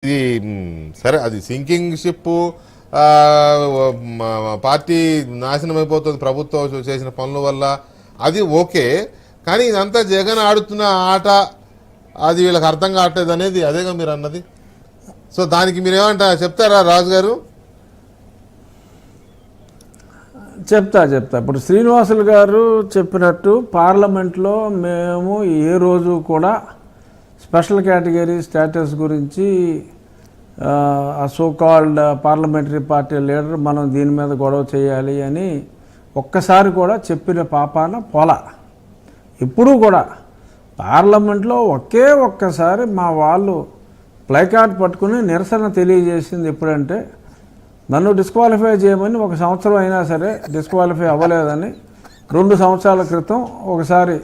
ఇది సరే, అది సింకింగ్ షిప్. పార్టీ నాశనం అయిపోతుంది ప్రభుత్వం చేసిన పనుల వల్ల, అది ఓకే. కానీ ఇదంతా జగన్ ఆడుతున్న ఆట, అది వీళ్ళకి అర్థం కావట్లేదు అనేది అదేగా మీరు అన్నది. సో దానికి మీరేమంటా చెప్తారా రాజు గారు? చెప్తా. ఇప్పుడు శ్రీనివాసులు గారు చెప్పినట్టు పార్లమెంట్లో మేము ఏ రోజు కూడా స్పెషల్ కేటగిరీ స్టేటస్ గురించి ఆ సోకాల్డ్ పార్లమెంటరీ పార్టీ లీడర్ మనం దీని మీద గొడవ చేయాలి అని ఒక్కసారి కూడా చెప్పిన పాపాన పోలా. ఇప్పుడు కూడా పార్లమెంట్లో ఒక్కసారి మా వాళ్ళు ప్లైకార్డ్ పట్టుకుని నిరసన తెలియజేసింది ఎప్పుడంటే, నన్ను డిస్క్వాలిఫై చేయమని 1 సంవత్సరం అయినా సరే డిస్క్వాలిఫై అవ్వలేదని 2 సంవత్సరాల క్రితం ఒకసారి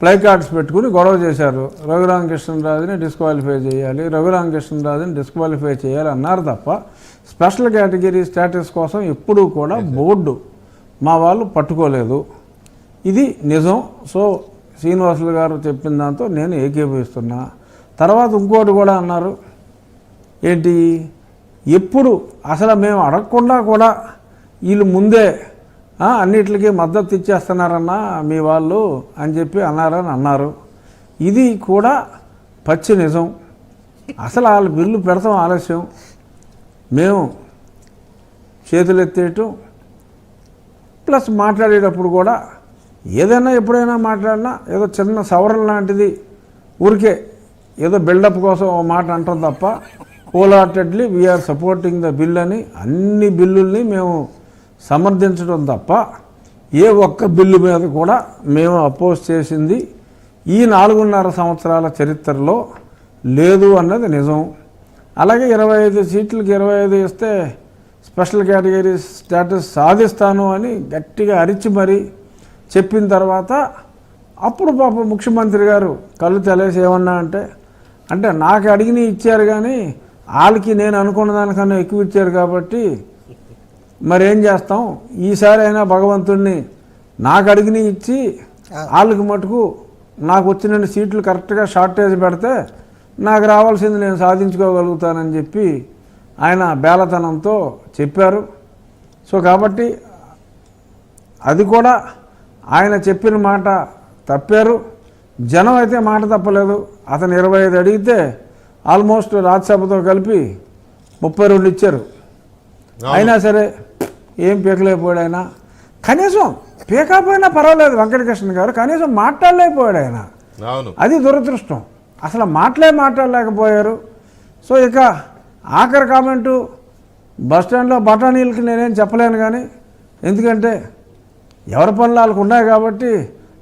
ప్లైకార్డ్స్ పెట్టుకుని గొడవ చేశారు. రఘురామకృష్ణరాజుని డిస్క్వాలిఫై చేయాలి, రఘురామకృష్ణరాజుని డిస్క్వాలిఫై చేయాలి అన్నారు తప్ప స్పెషల్ కేటగిరీ స్టేటస్ కోసం ఎప్పుడూ కూడా బోర్డు మా వాళ్ళు పట్టుకోలేదు. ఇది నిజం. సో శ్రీనివాసులు గారు చెప్పిన దాంతో నేను ఏకీభవిస్తున్నా. తర్వాత ఇంకోటి కూడా అన్నారు, ఏంటి, ఎప్పుడు అసలు మేము అడగకుండా కూడా వీళ్ళు ముందే అన్నిటికీ మద్దతు ఇచ్చేస్తున్నారన్నా మీ వాళ్ళు అని చెప్పి అన్నారు. ఇది కూడా పచ్చి నిజం. అసలు వాళ్ళు బిల్లు పెడతాం ఆలస్యం, మేము చేతులు ఎత్తేయటం ప్లస్ మాట్లాడేటప్పుడు కూడా ఏదైనా ఎప్పుడైనా మాట్లాడినా ఏదో చిన్న సవరణ లాంటిది ఊరికే ఏదో బిల్డప్ కోసం ఓ మాట అంటాం తప్ప హోల్హార్టెడ్లీ వీఆర్ సపోర్టింగ్ ద బిల్ అని అన్ని బిల్లుల్ని మేము సమర్థించడం తప్ప ఏ ఒక్క బిల్లు మీద కూడా మేము అపోజ్ చేసింది ఈ 4.5 సంవత్సరాల చరిత్రలో లేదు అన్నది నిజం. అలాగే 25 సీట్లకి 25 ఇస్తే స్పెషల్ కేటగిరీ స్టేటస్ సాధిస్తాను అని గట్టిగా అరిచి మరీ చెప్పిన తర్వాత అప్పుడు పాప ముఖ్యమంత్రి గారు కళ్ళు తెలేసి ఏమన్నా అంటే నాకు అడిగిని ఇచ్చారు కానీ వాళ్ళకి నేను అనుకున్న దానికన్నా ఎక్కువ ఇచ్చారు కాబట్టి మరేం చేస్తాం, ఈసారి అయినా భగవంతుడిని నాకు అడిగిని ఇచ్చి వాళ్ళకి మటుకు నాకు వచ్చిన సీట్లు కరెక్ట్గా షార్టేజ్ పెడితే నాకు రావాల్సింది నేను సాధించుకోగలుగుతానని చెప్పి ఆయన బేలతనంతో చెప్పారు. సో కాబట్టి అది కూడా ఆయన చెప్పిన మాట తప్పారు. జనం అయితే మాట తప్పలేదు. అతను 25 అడిగితే ఆల్మోస్ట్ రాజ్యసభతో కలిపి 32 ఇచ్చారు. అయినా సరే ఏం పీకలేకపోయాడు ఆయన. కనీసం పీకపోయినా పర్వాలేదు వెంకటకృష్ణ గారు, కనీసం మాట్లాడలేకపోయాడు ఆయన. అది దురదృష్టం. అసలు మాట్లాడలేకపోయారు. సో ఇక ఆఖరి కామెంటు, బస్టాండ్లో బఠానీలకి నేనేం చెప్పలేను కానీ, ఎందుకంటే ఎవరి పనులు వాళ్ళకు ఉన్నాయి కాబట్టి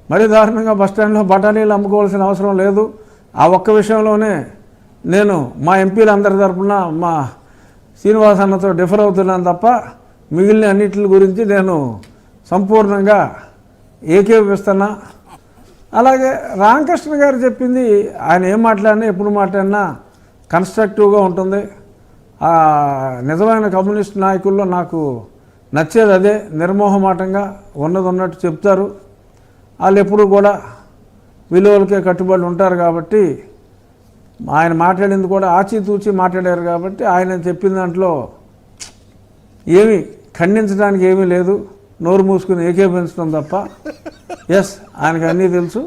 మరీ దారుణంగా బస్టాండ్లో బఠానీలు అమ్ముకోవాల్సిన అవసరం లేదు. ఆ ఒక్క విషయంలోనే నేను మా ఎంపీలందరి తరఫున మా శ్రీనివాస్ అన్నతో డిఫర్ అవుతున్నాను తప్ప మిగిలిన అన్నిటి గురించి నేను సంపూర్ణంగా ఏకీభవిస్తున్నా. అలాగే రామకృష్ణ గారు చెప్పింది, ఆయన ఏం మాట్లాడినా ఎప్పుడు మాట్లాడినా కన్స్ట్రక్టివ్గా ఉంటుంది. నిజమైన కమ్యూనిస్ట్ నాయకుల్లో నాకు నచ్చేది అదే, నిర్మోహమాటంగా ఉన్నది ఉన్నట్టు చెప్తారు. వాళ్ళు ఎప్పుడు కూడా విలువలకే కట్టుబడి ఉంటారు కాబట్టి, ఆయన మాట్లాడింది కూడా ఆచితూచి మాట్లాడారు కాబట్టి ఆయన చెప్పిన దాంట్లో ఏమీ ఖండించడానికి ఏమీ లేదు, నోరు మూసుకుని ఏకీభవించడం తప్ప. ఎస్, ఆయనకు అన్నీ తెలుసు.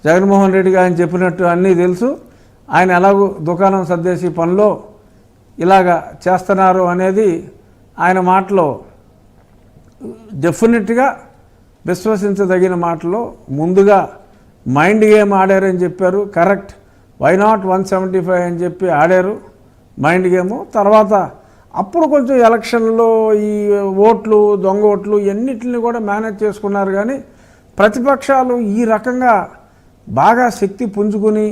జగన్మోహన్ రెడ్డికి ఆయన చెప్పినట్టు అన్నీ తెలుసు. ఆయన ఎలాగో దుకాణం సర్దేసి పనిలో ఇలాగా చేస్తున్నారు అనేది ఆయన మాటలో డెఫినెట్గా విశ్వసించదగిన మాటలో ముందుగా మైండ్ గేమ్ ఆడారని చెప్పారు. కరెక్ట్. వై నాట్ 175 అని చెప్పి ఆడారు మైండ్ గేము. తర్వాత అప్పుడు కొంచెం ఎలక్షన్లో ఈ ఓట్లు, దొంగ ఓట్లు ఇవన్నిటిని కూడా మేనేజ్ చేసుకున్నారు. కానీ ప్రతిపక్షాలు ఈ రకంగా బాగా శక్తి పుంజుకుని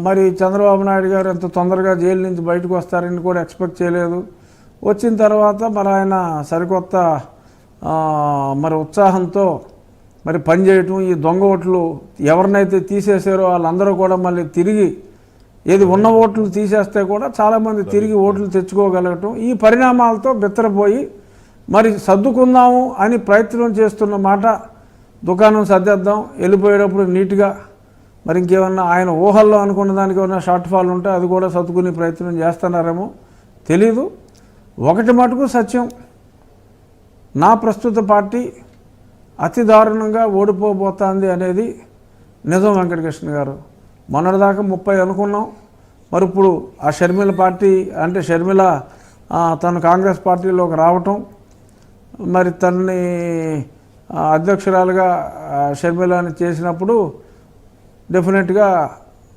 మరి చంద్రబాబు నాయుడు గారు ఎంత తొందరగా జైలు నుంచి బయటకు వస్తారని కూడా ఎక్స్పెక్ట్ చేయలేదు. వచ్చిన తర్వాత మరి ఆయన సరికొత్త మరి ఉత్సాహంతో మరి పనిచేయటం, ఈ దొంగ ఓట్లు ఎవరినైతే తీసేసారో వాళ్ళందరూ కూడా మళ్ళీ తిరిగి ఉన్న ఓట్లు తీసేస్తే కూడా చాలామంది తిరిగి ఓట్లు తెచ్చుకోగలగటం, ఈ పరిణామాలతో బిత్తరపోయి మరి సర్దుకుందాము అని ప్రయత్నం చేస్తున్న మాట. దుకాణం సర్దేద్దాం, వెళ్ళిపోయేటప్పుడు నీట్గా మరి ఇంకేమన్నా ఆయన ఊహల్లో అనుకున్న దానికి ఏమన్నా షార్ట్ ఫాల్ ఉంటే అది కూడా సర్దుకునే ప్రయత్నం చేస్తున్నారేమో తెలీదు. ఒకటి మటుకు సత్యం, నా ప్రస్తుత పార్టీ అతి దారుణంగా ఓడిపోబోతోంది అనేది నిజం వెంకటకృష్ణ గారు. మొన్నటిదాకా 30 అనుకున్నాం, మరి ఇప్పుడు ఆ షర్మిల పార్టీ అంటే షర్మిల తను కాంగ్రెస్ పార్టీలోకి రావటం, మరి తనని అధ్యక్షురాలుగా షర్మిలని చేసినప్పుడు డెఫినెట్గా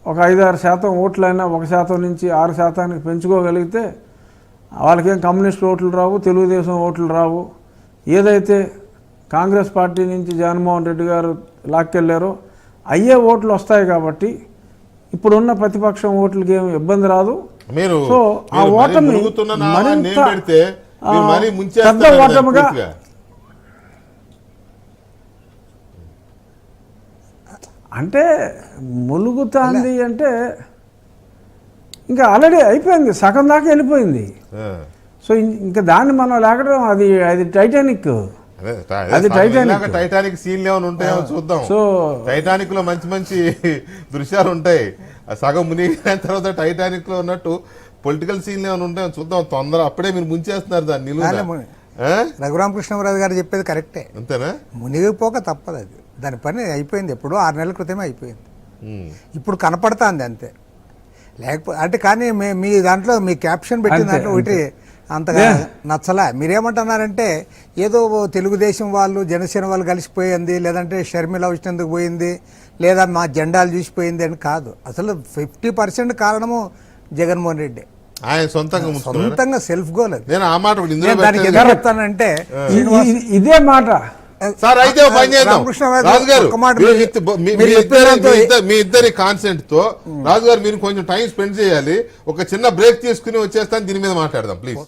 ఒక 5-6% ఓట్లైనా 1% నుంచి 6%కి పెంచుకోగలిగితే వాళ్ళకేం కమ్యూనిస్ట్ ఓట్లు రావు, తెలుగుదేశం ఓట్లు రావు. ఏదైతే కాంగ్రెస్ పార్టీ నుంచి జగన్మోహన్ రెడ్డి గారు లాక్కెళ్ళారో అయ్యే ఓట్లు వస్తాయి కాబట్టి ఇప్పుడున్న ప్రతిపక్షం ఓట్లకి ఏమి ఇబ్బంది రాదు. సో ఆ ఓటమి మరింత పెద్ద ఓటమిగా అంటే ములుగుతాంది అంటే ఇంకా ఆల్రెడీ అయిపోయింది, సగం దాకా వెళ్ళిపోయింది. సో ఇంకా దాన్ని మనం లేకడం అది టైటానిక్. అది టైటానిక్ సీన్లు ఏమైనా ఉంటాయో చూద్దాం. సో టైటానిక్ లో మంచి మంచి దృశ్యాలు ఉంటాయి. సగం మునిగిన తర్వాత టైటానిక్ లో ఉన్నట్టు పొలిటికల్ సీన్లు ఏమైనా ఉంటాయో చూద్దాం. తొందర అప్పుడే మీరు ముంచేస్తున్నారు దాన్ని. రఘురామకృష్ణరాజు గారు చెప్పేది కరెక్టే, అంతేనా? మునిగిపోక తప్పదు, అది దాని పని అయిపోయింది. ఎప్పుడు 6 నెలల క్రితమే అయిపోయింది. ఇప్పుడు కనపడుతుంది అంతే. లేకపోతే అంటే కానీ మీ దాంట్లో మీ క్యాప్షన్ పెట్టిన దాంట్లో ఒకటి అంతగా నచ్చలే. మీరేమంటున్నారంటే ఏదో తెలుగుదేశం వాళ్ళు జనసేన వాళ్ళు కలిసిపోయింది, లేదంటే షర్మిల వచ్చినందుకు పోయింది, లేదా మా జెండాలు చూసిపోయింది అని కాదు. అసలు 50% కారణము జగన్మోహన్ రెడ్డి. ఆయన సొంతంగా సెల్ఫ్ గోల్. నేను ఆ మాట దానికి ఎందుకు చెప్తానంటే ఇదే మాట సార్. అయితే మీ ఇద్దరి కాన్సెంట్ తో రాజు గారు మీరు కొంచెం టైం స్పెండ్ చేయాలి. ఒక చిన్న బ్రేక్ తీసుకుని వచ్చేస్తాను, దీని మీద మాట్లాడదాం ప్లీజ్.